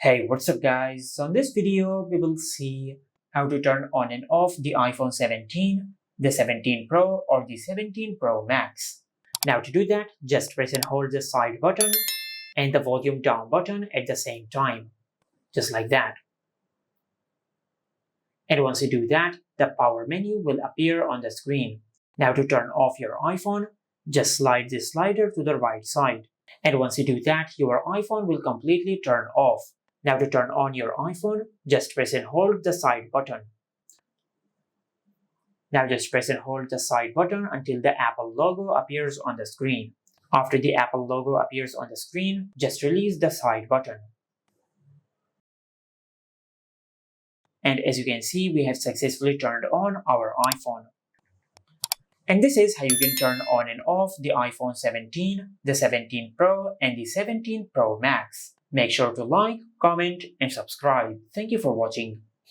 Hey, what's up guys? So in this video, we will see how to turn on and off the iPhone 17, the 17 Pro or the 17 Pro Max. Now to do that, just press and hold the side button and the volume down button at the same time, just like that. And once you do that, the power menu will appear on the screen. Now to turn off your iPhone, just slide this slider to the right side. And once you do that, your iPhone will completely turn off. Now to turn on your iPhone, just press and hold the side button. Now just press and hold the side button until the Apple logo appears on the screen. After the Apple logo appears on the screen, just release the side button. And as you can see, we have successfully turned on our iPhone. And this is how you can turn on and off the iPhone 17, the 17 Pro, and the 17 Pro Max. Make sure to like, comment, and subscribe. Thank you for watching.